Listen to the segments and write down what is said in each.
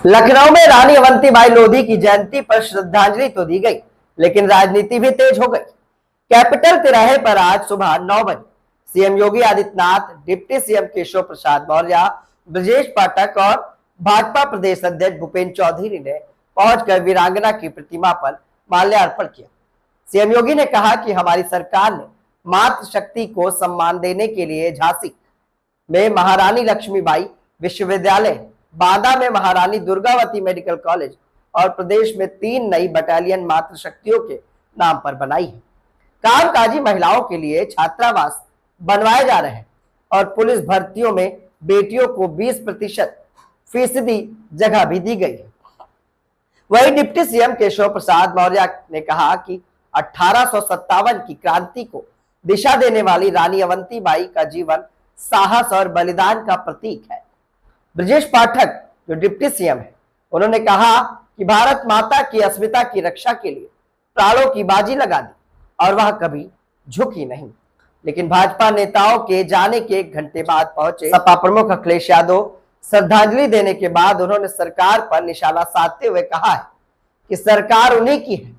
लखनऊ में रानी अवंतीबाई लोधी की जयंती पर श्रद्धांजलि तो दी गई, लेकिन राजनीति भी तेज हो गई। कैपिटल तिराहे पर आज सुबह 9 बजे CM Yogi Adityanath, deputy CM Keshav Prasad Maurya, Brajesh Pathak और भाजपा प्रदेश अध्यक्ष भूपेंद्र चौधरी ने पहुंचकर वीरांगना की प्रतिमा पर माल्यार्पण किया। सीएम योगी ने कहा कि हमारी सरकार ने मातृशक्ति को सम्मान देने के लिए झांसी में महारानी लक्ष्मीबाई विश्वविद्यालय, बांदा में महारानी दुर्गावती मेडिकल कॉलेज और प्रदेश में 3 नई बटालियन मातृशक्तियों के नाम पर बनाई है। कामकाजी महिलाओं के लिए छात्रावास बनवाए जा रहे हैं और पुलिस भर्तियों में बेटियों को 20% जगह भी दी गई है। वहीं डिप्टी सीएम केशव प्रसाद मौर्य ने कहा कि 1857 की क्रांति को दिशा देने वाली रानी अवंतीबाई का जीवन साहस और बलिदान का प्रतीक है। ब्रजेश पाठक जो डिप्टी सीएम है, उन्होंने कहा कि भारत माता की अस्मिता की रक्षा के लिए प्राणों की बाजी लगा दी और वह कभी झुकी नहीं। लेकिन भाजपा नेताओं के जाने के 1 घंटे बाद पहुंचे सपा प्रमुख अखिलेश यादव श्रद्धांजलि देने के बाद उन्होंने सरकार पर निशाना साधते हुए कहा है कि सरकार उन्हीं की है,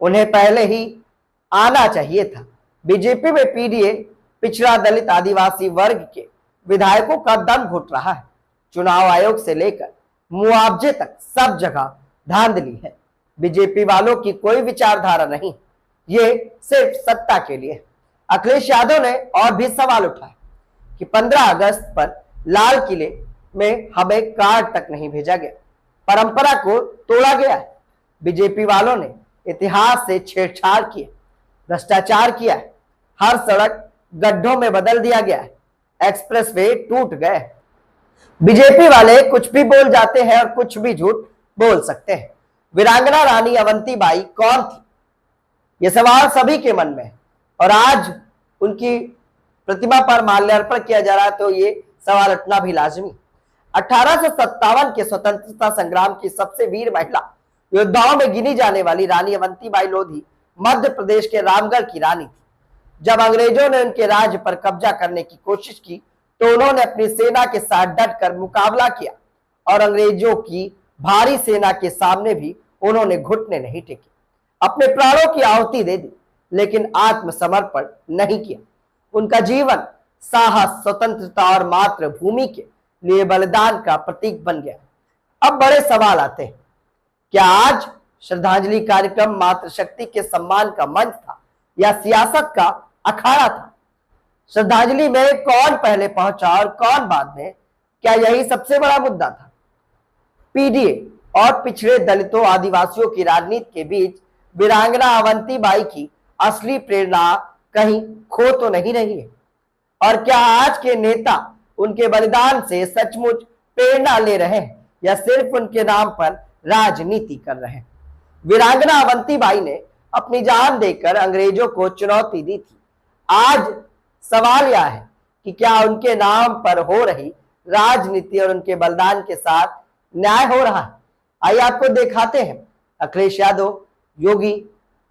उन्हें पहले ही आना चाहिए था। बीजेपी में पीडीए, पिछड़ा दलित आदिवासी वर्ग के विधायकों का दम घुट रहा है। चुनाव आयोग से लेकर मुआवजे तक सब जगह धांधली है। बीजेपी वालों की कोई विचारधारा नहीं, ये सिर्फ सत्ता के लिए। अखिलेश यादव ने और भी सवाल उठाए कि 15 अगस्त पर लाल किले में हमें कार्ड तक नहीं भेजा गया, परंपरा को तोड़ा गया है। बीजेपी वालों ने इतिहास से छेड़छाड़ किया, भ्रष्टाचार किया है, हर सड़क गड्ढों में बदल दिया गया है, एक्सप्रेसवे टूट गए। बीजेपी वाले कुछ भी बोल जाते हैं और कुछ भी झूठ बोल सकते हैं। वीरांगना रानी अवंतीबाई कौन थी, यह सवाल सभी के मन में है और आज उनकी प्रतिमा पर माल्यार्पण किया जा रहा है तो ये सवाल उठना भी लाजमी। 1857 के स्वतंत्रता संग्राम की सबसे वीर महिला योद्धाओं में गिनी जाने वाली रानी अवंतीबाई लोधी मध्य प्रदेश के रामगढ़ की रानी थी। जब अंग्रेजों ने उनके राज्य पर कब्जा करने की कोशिश की तो उन्होंने अपनी सेना के साथ डटकर मुकाबला किया और अंग्रेजों की भारी सेना के सामने भी उन्होंने घुटने नहीं टेके, अपने प्राणों की आहुति दे दी, लेकिन आत्मसमर्पण नहीं किया। उनका जीवन साहस, स्वतंत्रता और मातृभूमि के लिए बलिदान का प्रतीक बन गया। अब बड़े सवाल आते हैं, क्या आज श्रद्धांजलि कार्यक्रम मातृशक्ति के सम्मान का मंच था या सियासत का अखाड़ा था? श्रद्धांजलि में कौन पहले पहुंचा और कौन बाद में, क्या यही सबसे बड़ा मुद्दा था? पीडीए और पिछड़े दलितों आदिवासियों की राजनीति के बीच वीरांगना अवंतीबाई की असली प्रेरणा कहीं खो तो नहीं रही है? और क्या आज के नेता उनके बलिदान से सचमुच प्रेरणा ले रहे हैं या सिर्फ उनके नाम पर राजनीति कर रहे हैं? वीरांगना अवंतीबाई ने अपनी जान देकर अंग्रेजों को चुनौती दी थी। आज सवाल यह है कि क्या उनके नाम पर हो रही राजनीति और उनके बलिदान के साथ न्याय हो रहा है? आइए आपको दिखाते हैं अखिलेश यादव, योगी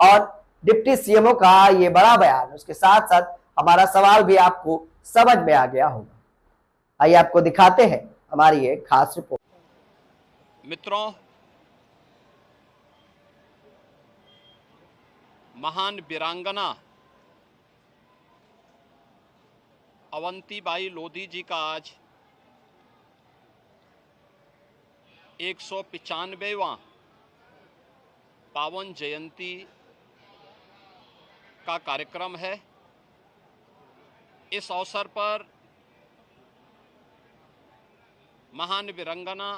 और डिप्टी सीएमओ का ये बड़ा बयान। उसके साथ साथ हमारा सवाल भी आपको समझ में आ गया होगा। आइए आपको दिखाते हैं हमारी ये खास रिपोर्ट। मित्रों, महान वीरांगना अवंतीबाई लोधी जी का आज 195वां पावन जयंती का कार्यक्रम है। इस अवसर पर महान वीरांगना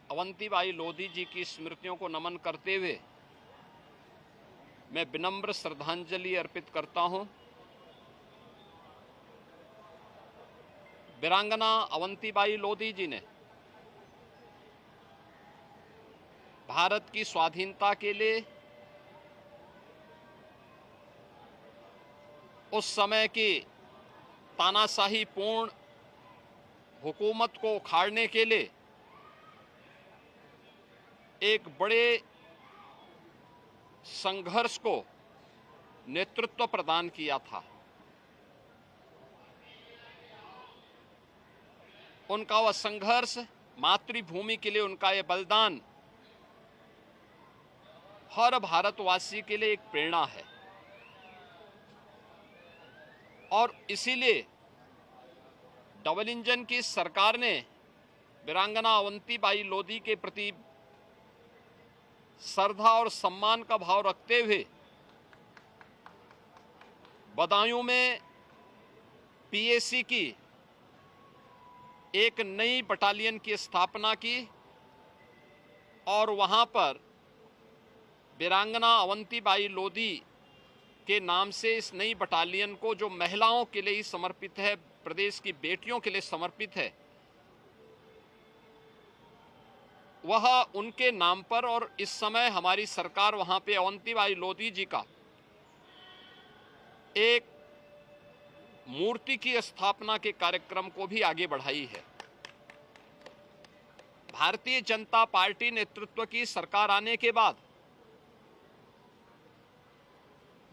अवंतीबाई लोधी जी की स्मृतियों को नमन करते हुए मैं विनम्र श्रद्धांजलि अर्पित करता हूं। वीरांगना अवंतीबाई लोधी जी ने भारत की स्वाधीनता के लिए उस समय की तानाशाही पूर्ण हुकूमत को उखाड़ने के लिए एक बड़े संघर्ष को नेतृत्व प्रदान किया था। उनका वह संघर्ष मातृभूमि के लिए उनका ये बलिदान हर भारतवासी के लिए एक प्रेरणा है। और इसीलिए डबल इंजन की सरकार ने वीरांगना अवंतीबाई लोधी के प्रति श्रद्धा और सम्मान का भाव रखते हुए बदायूं में पीएसी की एक नई बटालियन की स्थापना की और वहां पर वीरांगना अवंतीबाई लोधी के नाम से इस नई बटालियन को, जो महिलाओं के लिए ही समर्पित है, प्रदेश की बेटियों के लिए समर्पित है, वह उनके नाम पर, और इस समय हमारी सरकार वहां पे अवंतीबाई लोधी जी का एक मूर्ति की स्थापना के कार्यक्रम को भी आगे बढ़ाई है। भारतीय जनता पार्टी नेतृत्व की सरकार आने के बाद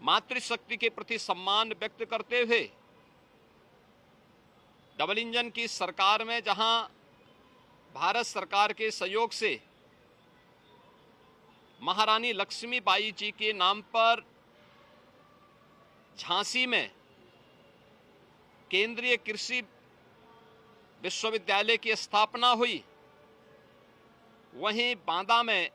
मातृशक्ति के प्रति सम्मान व्यक्त करते हुए डबल इंजन की सरकार में, जहां भारत सरकार के सहयोग से महारानी लक्ष्मीबाई जी के नाम पर झांसी में केंद्रीय कृषि विश्वविद्यालय की स्थापना हुई, वहीं बांदा में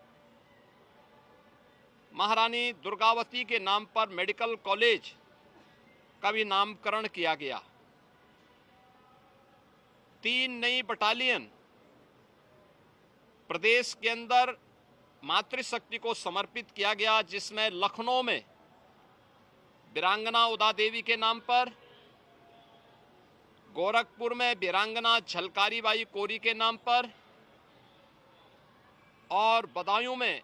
महारानी दुर्गावती के नाम पर मेडिकल कॉलेज का भी नामकरण किया गया। 3 नई बटालियन प्रदेश के अंदर मातृशक्ति को समर्पित किया गया, जिसमें लखनऊ में वीरांगना उदा देवी के नाम पर, गोरखपुर में वीरांगना झलकारी बाई कोरी के नाम पर, और बदायूं में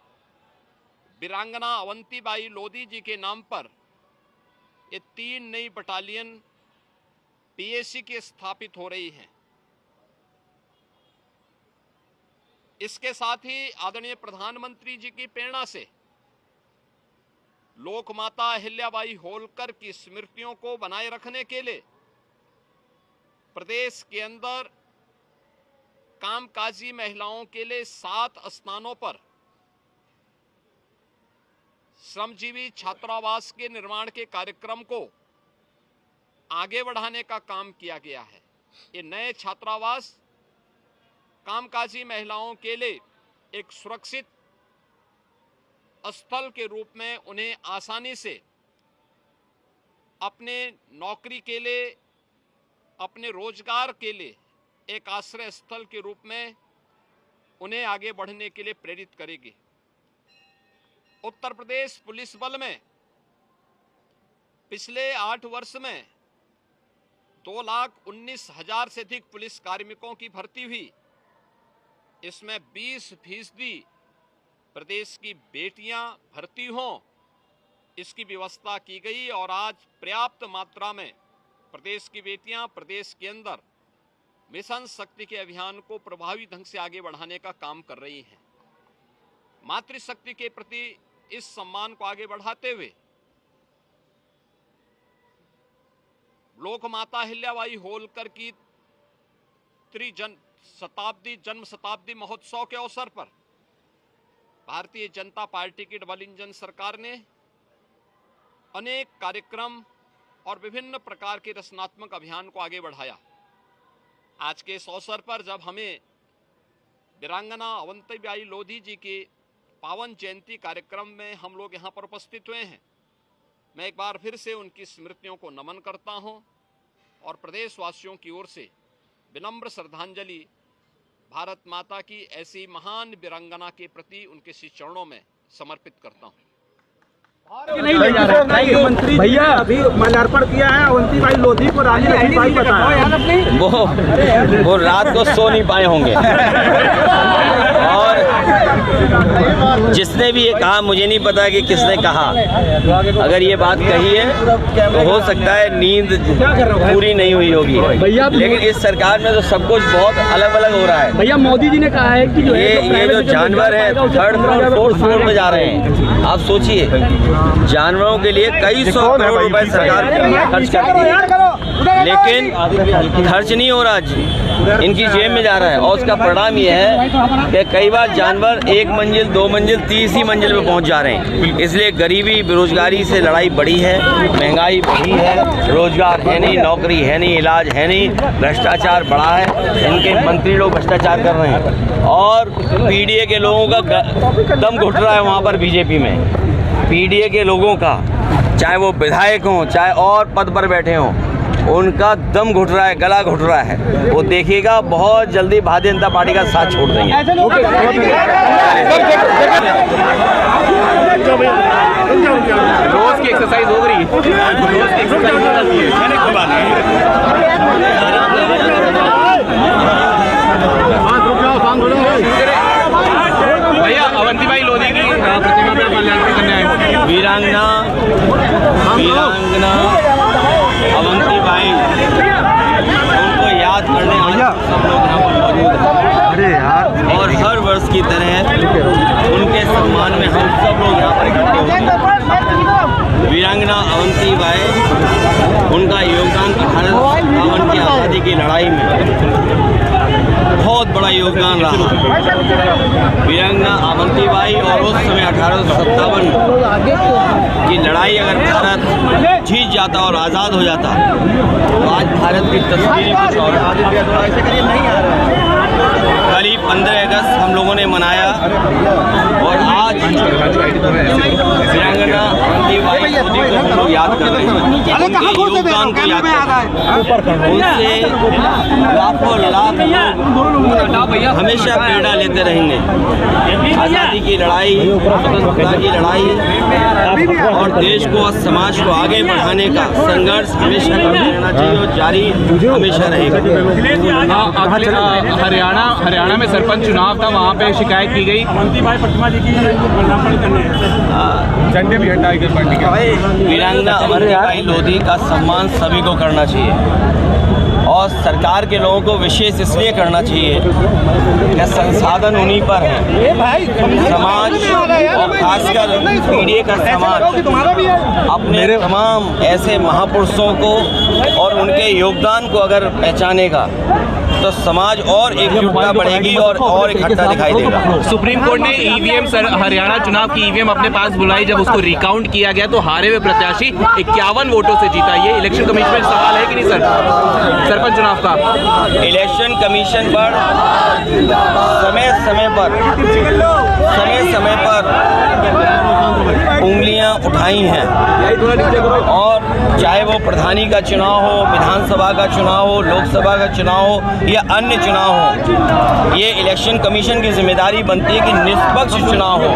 वीरांगना अवंतीबाई लोधी जी के नाम पर ये 3 नई बटालियन पीएसी की स्थापित हो रही हैं। इसके साथ ही आदरणीय प्रधानमंत्री जी की प्रेरणा से लोकमाता अहिल्याबाई होलकर की स्मृतियों को बनाए रखने के लिए प्रदेश के अंदर कामकाजी महिलाओं के लिए 7 स्थानों पर श्रमजीवी छात्रावास के निर्माण के कार्यक्रम को आगे बढ़ाने का काम किया गया है। ये नए छात्रावास कामकाजी महिलाओं के लिए एक सुरक्षित स्थल के रूप में उन्हें आसानी से अपने नौकरी के लिए, अपने रोजगार के लिए एक आश्रय स्थल के रूप में उन्हें आगे बढ़ने के लिए प्रेरित करेगी। उत्तर प्रदेश पुलिस बल में पिछले 8 वर्ष में 2,19,000 से अधिक पुलिस कार्मिकों की भर्ती हुई। इसमें 20% प्रदेश की बेटियां भर्ती हों, इसकी व्यवस्था की गई और आज पर्याप्त मात्रा में प्रदेश की बेटियां प्रदेश के अंदर मिशन शक्ति के अभियान को प्रभावी ढंग से आगे बढ़ाने का काम कर रही हैं। मातृशक्ति के प्रति इस सम्मान को आगे बढ़ाते हुए लोकमाता अहिल्याबाई होलकर की जन्म शताब्दी महोत्सव के अवसर पर भारतीय जनता पार्टी की डबल इंजन सरकार ने अनेक कार्यक्रम और विभिन्न प्रकार के रचनात्मक अभियान को आगे बढ़ाया। आज के इस अवसर पर जब हमें वीरांगना अवंतीबाई लोधी जी के पावन जयंती कार्यक्रम में हम लोग यहाँ पर उपस्थित हुए हैं, मैं एक बार फिर से उनकी स्मृतियों को नमन करता हूँ और प्रदेशवासियों की ओर से विनम्र श्रद्धांजलि भारत माता की ऐसी महान वीरांगना के प्रति उनके श्री चरणों में समर्पित करता हूँ। नहीं ले जा रहा है मंत्री भैया, अभी माल्यार्पण किया है अवंतीबाई लोधी को, रानी लक्ष्मीबाई बताया वो रात को सो नहीं पाए होंगे और जिसने भी ये कहा, मुझे नहीं पता कि किसने कहा, अगर ये बात कही है तो हो सकता है नींद पूरी नहीं हुई होगी भैया, लेकिन इस सरकार में तो सब कुछ बहुत अलग अलग हो रहा है भैया। मोदी जी ने कहा है कि ये जो जानवर है 3rd फ्लोर 4th फ्लोर में जा रहे हैं। आप सोचिए, जानवरों के लिए कई 100 करोड़ रुपए सरकार खर्च कर रही है। लेकिन खर्च नहीं हो रहा जी, इनकी जेब में जा रहा है। और उसका परिणाम ये है कि कई बार जानवर 1 मंजिल 2 मंजिल 30 मंजिल पे पहुंच जा रहे हैं। इसलिए गरीबी बेरोजगारी से लड़ाई बढ़ी है, महंगाई बढ़ी है, रोजगार है नहीं, नौकरी है नहीं, इलाज है नहीं, भ्रष्टाचार बढ़ा है। इनके मंत्री लोग भ्रष्टाचार कर रहे हैं और पीडीए के लोगों का दम घुट रहा है वहाँ पर बीजेपी में। पीडीए के लोगों का, चाहे वो विधायक हों चाहे और पद पर बैठे हों, उनका दम घुट रहा है, गला घुट रहा है। वो देखिएगा बहुत जल्दी भारतीय जनता पार्टी का साथ छोड़ देंगे। रोज की एक्सरसाइज हो रही है, रोज की एक्सरसाइज हो जाती है। भैया अवंती भाई लोधी की प्रतिमा पे माल्यार्पण करने आए। वीरांगना अवंती बाई, उनको याद करने आज सब लोग यहाँ पर मौजूद हैं। अरे यार, और हर वर्ष की तरह उनके सम्मान में हम सब लोग यहाँ पर इकट्ठे हुए हैं। वीरांगना अवंती बाई, उनका योगदान 1857 की आज़ादी की लड़ाई में बहुत बड़ा योगदान रहा। वीरांगना अवंती बाई और उस समय 1857 की लड़ाई अगर भारत जीत जाता और आज़ाद हो जाता तो आज भारत की तस्वीर कुछ और। कल ही 15 अगस्त हम लोगों ने मनाया और आज वीरांगना अवंती बाई को हम लोग याद कर रहे हैं, उनके योगदान को याद कर रहे हैं। उनसे लाखों लाख लोग हमेशा प्रेरणा लेते रहेंगे। आज़ादी की लड़ाई, स्वतंत्रता की लड़ाई और देश को और समाज को आगे बढ़ाने का संघर्ष हमेशा करते रहना चाहिए और जारी हमेशा रहेगा। हरियाणा में सरपंच चुनाव था, वहाँ पे शिकायत की गई। अवंती भाई प्रतिमा जी की माल्यार्पण करने झंडे भी हटाए गए पार्टी के। वीरांगना अवंती बाई लोधी का सम्मान सभी को करना चाहिए और सरकार के लोगों को विशेष इसलिए करना चाहिए कि संसाधन उन्हीं पर है। समाज और खासकर पीडीए का समाज अपने तमाम ऐसे महापुरुषों को और उनके योगदान को अगर पहचानेगा तो समाज और एकजुटता बढ़ेगी और इकट्ठा दिखाई देगा। सुप्रीम कोर्ट ने ईवीएम हरियाणा चुनाव की ईवीएम अपने पास बुलाई, जब उसको रिकाउंट किया गया तो हारे हुए प्रत्याशी 51 वोटों से जीता। ये इलेक्शन कमीशन में सवाल है कि नहीं सर, सरपंच चुनाव का? इलेक्शन कमीशन पर समय समय पर उंगलियां उठाई हैं और चाहे वो प्रधानी का चुनाव हो, विधानसभा का चुनाव हो, लोकसभा का चुनाव हो या अन्य चुनाव हो, ये इलेक्शन कमीशन की जिम्मेदारी बनती है कि निष्पक्ष चुनाव हो।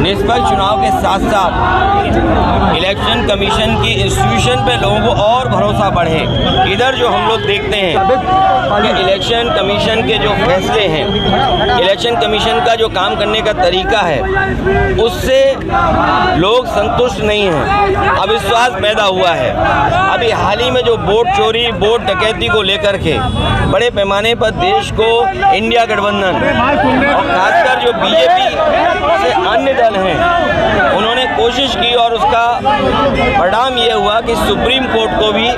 निष्पक्ष चुनाव के साथ साथ इलेक्शन कमीशन की इंस्टीट्यूशन पे लोगों को और भरोसा बढ़े। इधर जो हम लोग देखते हैं कि इलेक्शन कमीशन के जो फैसले हैं, इलेक्शन कमीशन का जो काम करने का तरीका है, उससे लोग संतुष्ट नहीं हैं, अविश्वास पैदा हुआ है। अभी हाल ही में जो वोट चोरी, वोट डकैती को लेकर के बड़े पैमाने पर देश को इंडिया गठबंधन और खासकर जो बीजेपी से अन्य दल हैं, उन्होंने कोशिश की और उसका परिणाम ये हुआ कि सुप्रीम कोर्ट को भी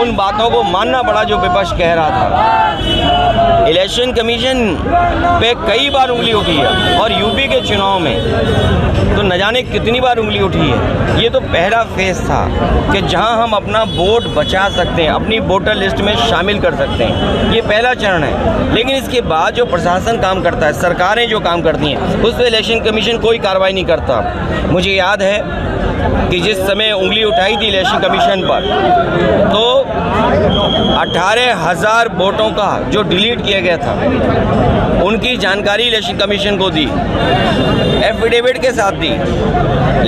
उन बातों को मानना पड़ा जो विपक्ष कह रहा था। इलेक्शन कमीशन पे कई बार उंगली उठी है और यूपी के चुनाव में तो न जाने कितनी बार उंगली उठी है। ये तो पहला फेज था कि जहां हम अपना वोट बचा सकते हैं, अपनी वोटर लिस्ट में शामिल कर सकते हैं, ये पहला चरण है। लेकिन इसके बाद जो प्रशासन काम करता है, सरकारें जो काम करती हैं, उस पर इलेक्शन कमीशन कोई कार्रवाई नहीं करता। मुझे याद है कि जिस समय उंगली उठाई थी इलेक्शन कमीशन पर तो 18,000 वोटों का जो डिलीट किया गया था उनकी जानकारी इलेक्शन कमीशन को दी, एफिडेविट के साथ दी,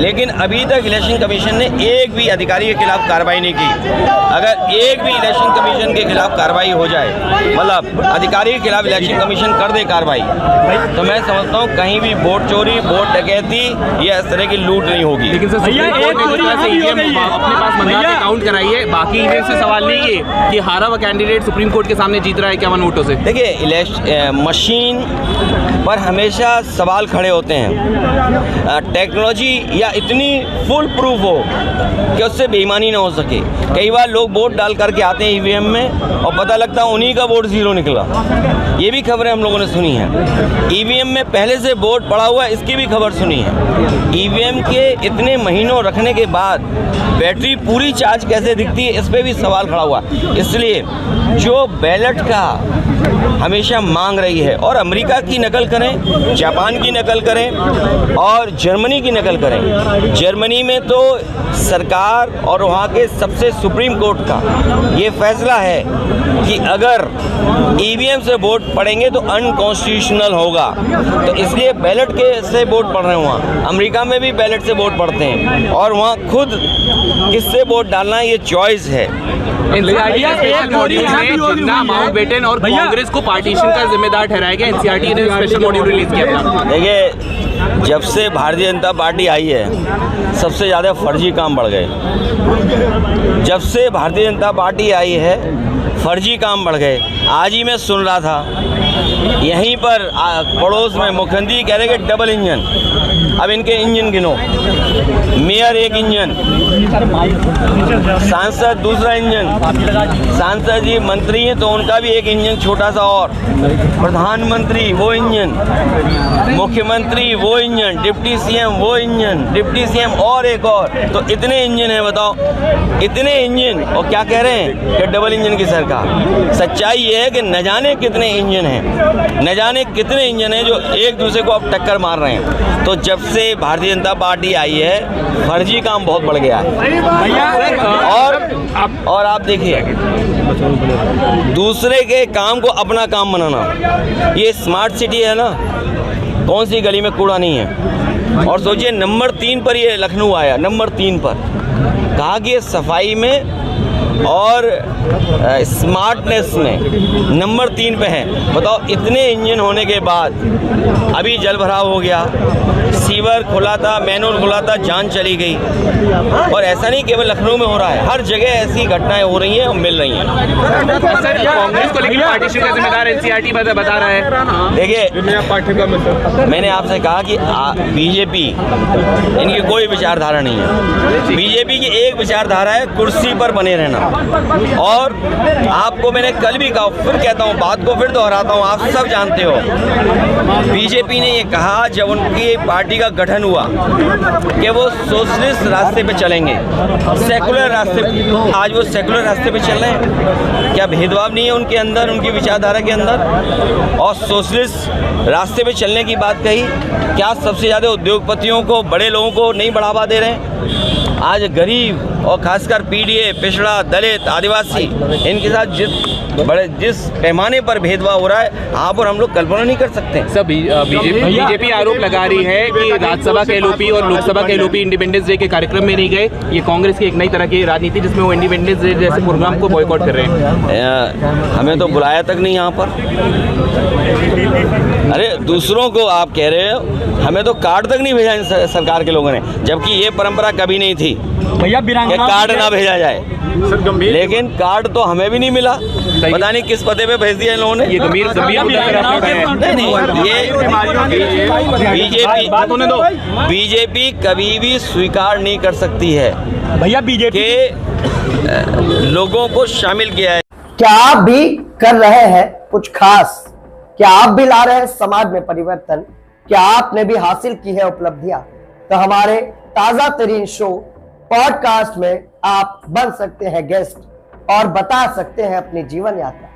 लेकिन अभी तक इलेक्शन कमीशन ने एक भी अधिकारी के खिलाफ कार्रवाई नहीं की। अगर एक भी इलेक्शन कमीशन के खिलाफ कार्रवाई हो जाए, मतलब अधिकारी के खिलाफ इलेक्शन कमीशन कर दे कार्रवाई, तो मैं समझता हूँ कहीं भी वोट चोरी, वोट डकैती या इस तरह की लूट नहीं होगी। लेकिन सर अपने पास मंगा के काउंट कराइए, बाकी ईवीएम से सवाल नहीं ये कि हारा हुआ कैंडिडेट सुप्रीम कोर्ट के सामने जीत रहा है 51 वोटों से। देखिए, मशीन पर हमेशा सवाल खड़े होते हैं। टेक्नोलॉजी या इतनी फुल प्रूफ हो कि उससे बेईमानी ना हो सके। कई बार लोग वोट डाल करके आते हैं ईवीएम में और पता लगता है उन्हीं का वोट जीरो निकला। ये भी खबरें हम लोगों ने सुनी है। ईवीएम में पहले से वोट पड़ा हुआ है, इसकी भी खबर सुनी है। ईवीएम के इतने महीनों रखने के बाद बैटरी पूरी चार्ज कैसे दिखती है, इस पे भी सवाल खड़ा हुआ। इसलिए जो बैलेट का हमेशा मांग रही है, और अमेरिका की नकल करें, जापान की नकल करें और जर्मनी की नकल करें। जर्मनी में तो सरकार और वहाँ के सबसे सुप्रीम कोर्ट का ये फैसला है कि अगर ईवीएम से वोट पड़ेंगे तो अनकॉन्स्टिट्यूशनल होगा, तो इसलिए बैलेट के से वोट पड़ रहे हैं। वहाँ अमेरिका में भी बैलेट से वोट पड़ते हैं और वहाँ खुद किससे वोट डालना है ये चॉइस है। माउंटबेटन और कांग्रेस को पार्टीशन का जिम्मेदार ठहराया गया। एनसीईआरटी ने स्पेशल मॉड्यूल रिलीज किया था। देखिए, जब से भारतीय जनता पार्टी आई है सबसे ज़्यादा फर्जी काम बढ़ गए। जब से भारतीय जनता पार्टी आई है फर्जी काम बढ़ गए। आज ही मैं सुन रहा था यहीं पर पड़ोस में मुख्यमंत्री कह रहे कि डबल इंजन। अब इनके इंजन गिनो। मेयर एक इंजन, सांसद दूसरा इंजन, सांसद जी मंत्री हैं तो उनका भी एक इंजन छोटा सा, और प्रधानमंत्री वो इंजन, मुख्यमंत्री वो इंजन, डिप्टी सीएम वो इंजन, डिप्टी सीएम और एक और, तो इतने इंजन हैं। बताओ, इतने इंजन, और क्या कह रहे हैं कि डबल इंजन की सरकार। सच्चाई ये है कि न जाने कितने इंजन हैं, न जाने कितने इंजन हैं जो एक दूसरे को अब टक्कर मार रहे हैं। तो जब से भारतीय जनता पार्टी आई है फर्जी काम बहुत बढ़ गया है। और आप देखिए, दूसरे के काम को अपना काम बनाना, ये स्मार्ट सिटी है ना, कौन सी गली में कूड़ा नहीं है। और सोचिए नंबर 3 पर ये लखनऊ आया, नंबर 3 पर। कहा कि ये सफाई में और स्मार्टनेस में नंबर 3 पे है। बताओ, इतने इंजन होने के बाद अभी जल भराव हो गया, सीवर खुला था, मैनहोल खुला था, जान चली गई। और ऐसा नहीं केवल लखनऊ में हो रहा है, हर जगह ऐसी घटनाएं हो रही हैं और मिल रही हैं। सर, कांग्रेस को लेकिन पार्टीशन का जिम्मेदार एनसीईआरटी बता रहा है। देखिए, मैंने आपसे कहा कि बीजेपी, इनकी कोई विचारधारा नहीं है। बीजेपी की एक विचारधारा है कुर्सी पर बने रहना। और आपको मैंने कल भी कहा, फिर कहता हूँ, बात को फिर दोहराता हूँ, आप सब जानते हो। बीजेपी ने ये कहा जब उनकी पार्टी का गठन हुआ कि वो सोशलिस्ट रास्ते पे चलेंगे, सेकुलर रास्ते पे। आज वो सेकुलर रास्ते पे चल रहे हैं। क्या भेदभाव नहीं है उनके अंदर, उनकी विचारधारा के अंदर? और सोशलिस्ट रास्ते पे चलने की बात कही, क्या सबसे ज़्यादा उद्योगपतियों को, बड़े लोगों को नहीं बढ़ावा दे रहे हैं? आज गरीब और खासकर पीडीए, पिछड़ा, दलित, आदिवासी, इनके साथ जिस पैमाने पर भेदभाव हो रहा है, आप और हम लोग कल्पना नहीं कर सकते। सब बीजेपी आरोप लगा रही है कि राज्यसभा के एलओपी और लोकसभा के एलओपी इंडिपेंडेंस डे के कार्यक्रम में नहीं गए। ये कांग्रेस की एक नई तरह की राजनीति जिसमें वो इंडिपेंडेंस डे जैसे प्रोग्राम को बॉयकॉट कर रहे हैं। हमें तो बुलाया तक नहीं यहाँ पर। अरे दूसरों को आप कह रहे हो, हमें तो कार्ड तक नहीं भेजा सरकार के लोगों ने, जबकि ये परंपरा कभी नहीं थी भैया कार्ड ना भेजा जाए। लेकिन कार्ड तो हमें भी नहीं मिला, पता नहीं किस पते पे भेज दिया इन लोगों ने। ये गंभीर बीजेपी कभी भी स्वीकार नहीं कर सकती है भैया बीजेपी के लोगों को शामिल किया है। क्या आप भी कर रहे हैं कुछ खास? क्या आप भी ला रहे हैं समाज में परिवर्तन? क्या आपने भी हासिल की है उपलब्धियां? तो हमारे ताजा तरीन शो पॉडकास्ट में आप बन सकते हैं गेस्ट और बता सकते हैं अपनी जीवन यात्रा।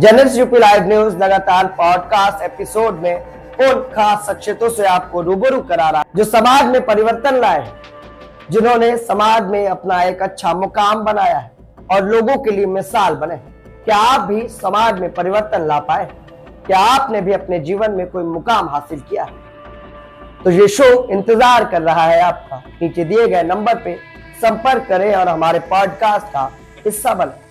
जर्नलिस्ट यूपी लाइव न्यूज लगातार पॉडकास्ट एपिसोड में उन खास शख्सियतों से आपको रूबरू करा रहा है जो समाज में परिवर्तन लाए हैं, जिन्होंने समाज में अपना एक अच्छा मुकाम बनाया है और लोगों के लिए मिसाल बने। क्या आप भी समाज में परिवर्तन ला पाए? क्या आपने भी अपने जीवन में कोई मुकाम हासिल किया है? तो ये शो इंतजार कर रहा है आपका। नीचे दिए गए नंबर पे संपर्क करें और हमारे पॉडकास्ट का हिस्सा बने।